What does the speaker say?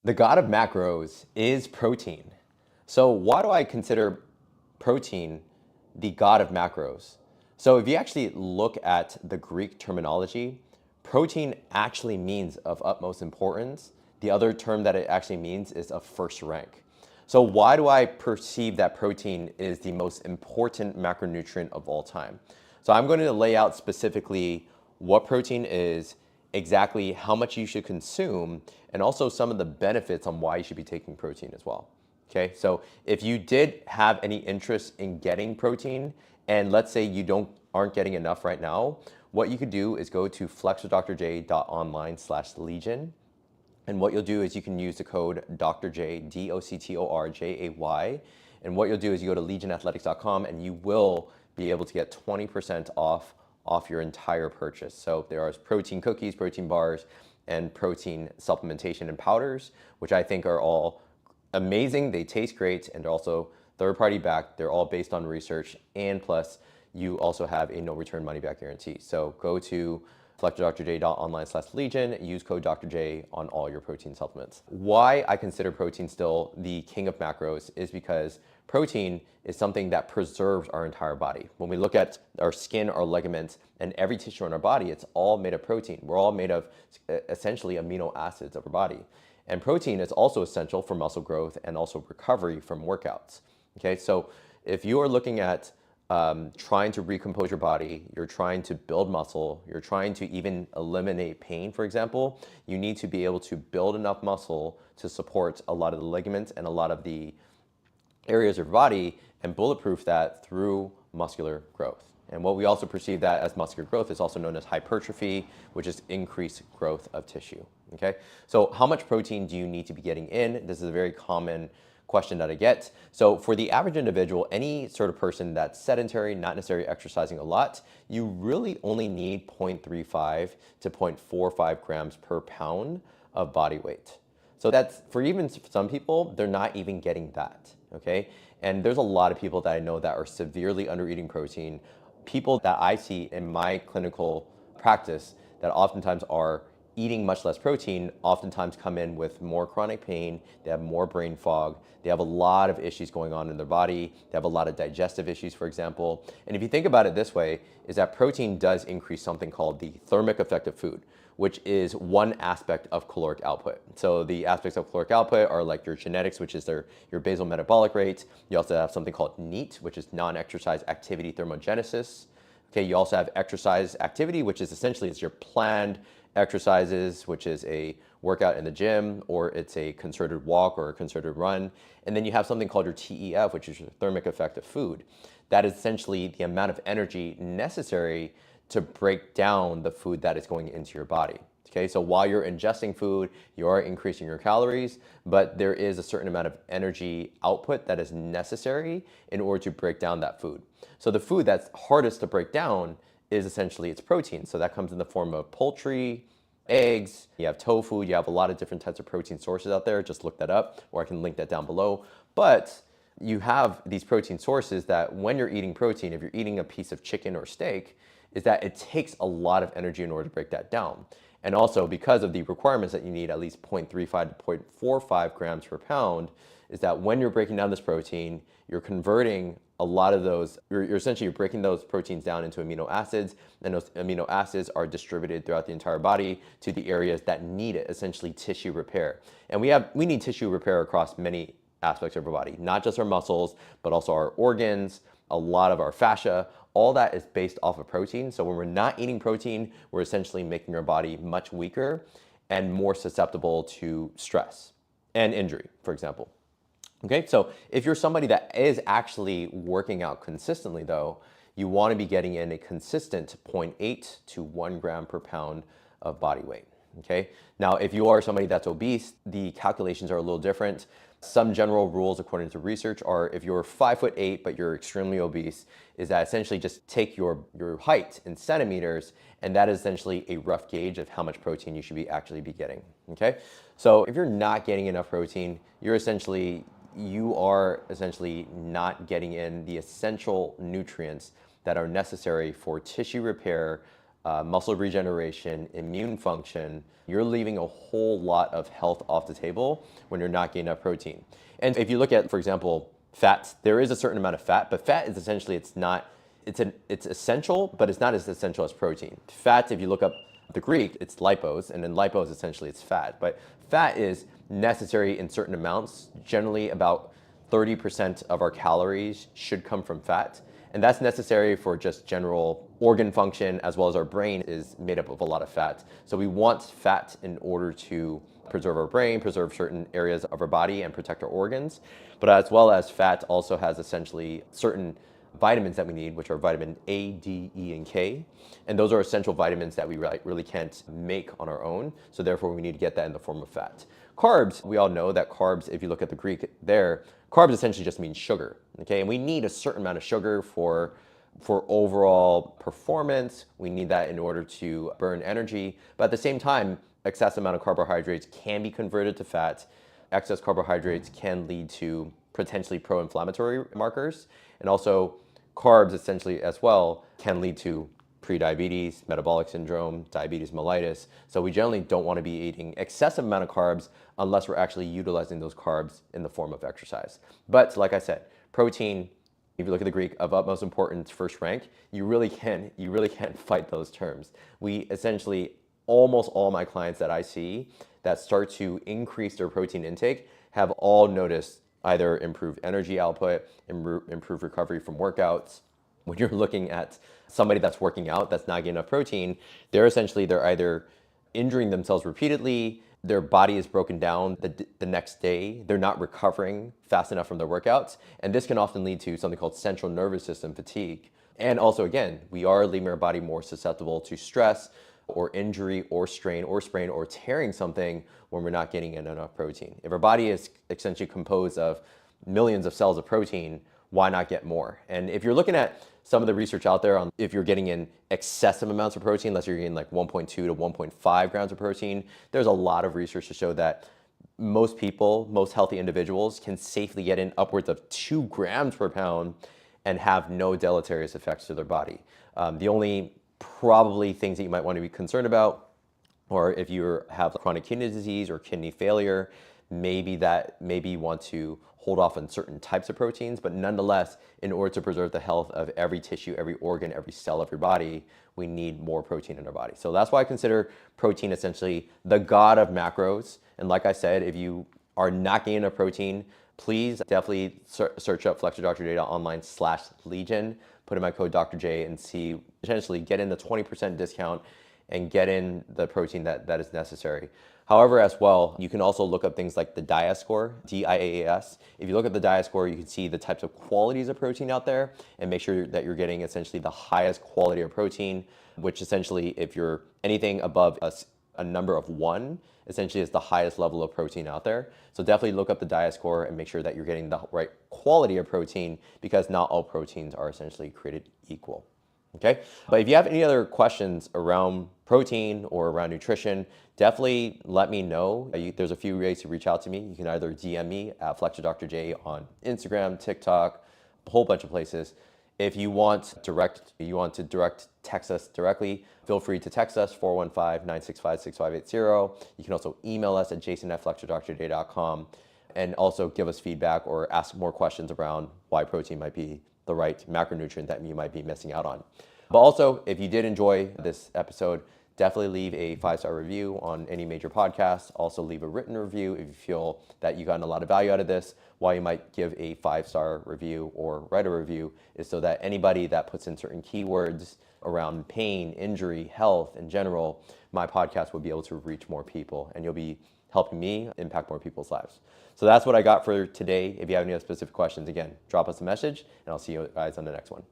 The god of macros is protein. So why do I consider protein the god of macros? So if you actually look at the Greek terminology, protein actually means of utmost importance. The other term that it actually means is of first rank. So why do I perceive that protein is the most important macronutrient of all time? So I'm going to lay out specifically what protein is, exactly how much you should consume, and also some of the benefits on why you should be taking protein as well. Okay, so if you did have any interest in getting protein, and let's say you aren't getting enough right now, what you could do is go to flexwithDoctorJay.online/legion. And what you'll do is you can use the code DoctorJay, DoctorJay. And what you'll do is you go to legionathletics.com and you will be able to get 20% off your entire purchase. So there are protein cookies, protein bars, and protein supplementation and powders, which I think are all amazing. They taste great and they're also third-party backed. They're all based on research, and plus you also have a no return money back guarantee. So go to flexwithDoctorJay.online/legion, use code DrJay on all your protein supplements. Why I consider protein still the king of macros is because protein is something that preserves our entire body. When we look at our skin, our ligaments, and every tissue in our body, it's all made of protein. We're all made of essentially amino acids of our body. And protein is also essential for muscle growth and also recovery from workouts. Okay, so if you are looking at trying to recompose your body, you're trying to build muscle, you're trying to even eliminate pain, for example, you need to be able to build enough muscle to support a lot of the ligaments and a lot of the areas of your body and bulletproof that through muscular growth. And what we also perceive that as muscular growth is also known as hypertrophy, which is increased growth of tissue. Okay, so how much protein do you need to be getting in? This is a very common question that I get. So for the average individual, any sort of person that's sedentary, not necessarily exercising a lot, you really only need 0.35 to 0.45 grams per pound of body weight. So that's, for even some people, they're not even getting that, okay? And there's a lot of people that I know that are severely under eating protein, people that I see in my clinical practice that oftentimes are eating much less protein, oftentimes come in with more chronic pain, they have more brain fog, they have a lot of issues going on in their body, they have a lot of digestive issues, for example. And if you think about it this way, is that protein does increase something called the thermic effect of food, which is one aspect of caloric output. So the aspects of caloric output are like your genetics, which is your basal metabolic rate. You also have something called NEAT, which is non-exercise activity thermogenesis. Okay, you also have exercise activity, which is essentially it's your planned exercises, which is a workout in the gym, or it's a concerted walk or a concerted run. And then you have something called your TEF, which is your thermic effect of food. That is essentially the amount of energy necessary to break down the food that is going into your body. Okay, so while you're ingesting food, you are increasing your calories, but there is a certain amount of energy output that is necessary in order to break down that food. So the food that's hardest to break down is essentially its protein. So that comes in the form of poultry, eggs, you have tofu, you have a lot of different types of protein sources out there. Just look that up, or I can link that down below. But you have these protein sources that when you're eating protein, if you're eating a piece of chicken or steak, is that it takes a lot of energy in order to break that down. And also because of the requirements that you need at least 0.35 to 0.45 grams per pound, is that when you're breaking down this protein, you're converting a lot of those, you're essentially breaking those proteins down into amino acids, and those amino acids are distributed throughout the entire body to the areas that need it, essentially tissue repair. And we need tissue repair across many aspects of our body, not just our muscles, but also our organs, a lot of our fascia. All that is based off of protein. So when we're not eating protein, we're essentially making our body much weaker and more susceptible to stress and injury, for example. Okay, so if you're somebody that is actually working out consistently though, you want to be getting in a consistent 0.8 to 1 gram per pound of body weight. Okay, now if you are somebody that's obese, the calculations are a little different. Some general rules according to research are if you're 5'8" but you're extremely obese, is that essentially just take your height in centimeters, and that is essentially a rough gauge of how much protein you should actually be getting. Okay, so if you're not getting enough protein, you are essentially not getting in the essential nutrients that are necessary for tissue repair, muscle regeneration, immune function. You're leaving a whole lot of health off the table when you're not getting enough protein. And if you look at, for example, fats, there is a certain amount of fat, but fat is essentially, it's essential, but it's not as essential as protein. Fat, if you look up the Greek, it's lipos, and then lipos essentially it's fat. But fat is necessary in certain amounts. Generally about 30% of our calories should come from fat. And that's necessary for just general organ function, as well as our brain is made up of a lot of fat. So we want fat in order to preserve our brain, preserve certain areas of our body, and protect our organs. But as well as fat also has essentially certain vitamins that we need, which are vitamin A, D, E, and K. And those are essential vitamins that we really can't make on our own. So therefore we need to get that in the form of fat. Carbs, we all know that carbs, if you look at the Greek there, carbs essentially just means sugar, okay? And we need a certain amount of sugar for overall performance. We need that in order to burn energy. But at the same time, excessive amount of carbohydrates can be converted to fat. Excess carbohydrates can lead to potentially pro-inflammatory markers. And also carbs essentially as well can lead to prediabetes, metabolic syndrome, diabetes mellitus. So we generally don't want to be eating excessive amount of carbs unless we're actually utilizing those carbs in the form of exercise. But like I said, protein, if you look at the Greek, of utmost importance, first rank, you really can't fight those terms. We essentially, almost all my clients that I see that start to increase their protein intake have all noticed either improved energy output, improved recovery from workouts. When you're looking at somebody that's working out that's not getting enough protein, they're either injuring themselves repeatedly, their body is broken down the next day, they're not recovering fast enough from their workouts, and this can often lead to something called central nervous system fatigue. And also, again, we are leaving our body more susceptible to stress or injury or strain or sprain or tearing something when we're not getting in enough protein. If our body is essentially composed of millions of cells of protein, why not get more? And if you're looking at some of the research out there on if you're getting in excessive amounts of protein, let's say you're getting like 1.2 to 1.5 grams of protein, there's a lot of research to show that most people, most healthy individuals can safely get in upwards of 2 grams per pound and have no deleterious effects to their body. The only probably things that you might want to be concerned about, or if you have chronic kidney disease or kidney failure, maybe you want to hold off on certain types of proteins, but nonetheless, in order to preserve the health of every tissue, every organ, every cell of your body, we need more protein in our body. So that's why I consider protein essentially the god of macros. And like I said, if you are not getting enough protein, please definitely search up FlexwithDoctorJay.online/Legion, put in my code DrJay and see, essentially get in the 20% discount and get in the protein that is necessary. However, as well, you can also look up things like the DIAS score, DIAAS. If you look at the DIAS score, you can see the types of qualities of protein out there and make sure that you're getting essentially the highest quality of protein, which essentially, if you're anything above a number of 1, essentially is the highest level of protein out there. So definitely look up the DIAS score and make sure that you're getting the right quality of protein, because not all proteins are essentially created equal. Okay, but if you have any other questions around protein or around nutrition, definitely let me know. There's a few ways to reach out to me. You can either DM me at FlexwithDoctorJay on Instagram, TikTok, a whole bunch of places. If you want to direct text us directly, feel free to text us 415-965-6580. You can also email us at jason@flexwithdoctorjay.com and also give us feedback or ask more questions around why protein might be the right macronutrient that you might be missing out on. But also, if you did enjoy this episode, definitely leave a 5-star review on any major podcast. Also leave a written review if you feel that you got a lot of value out of this. Why you might give a 5-star review or write a review is so that anybody that puts in certain keywords around pain, injury, health in general, my podcast will be able to reach more people, and you'll be helping me impact more people's lives. So that's what I got for today. If you have any other specific questions, again, drop us a message, and I'll see you guys on the next one.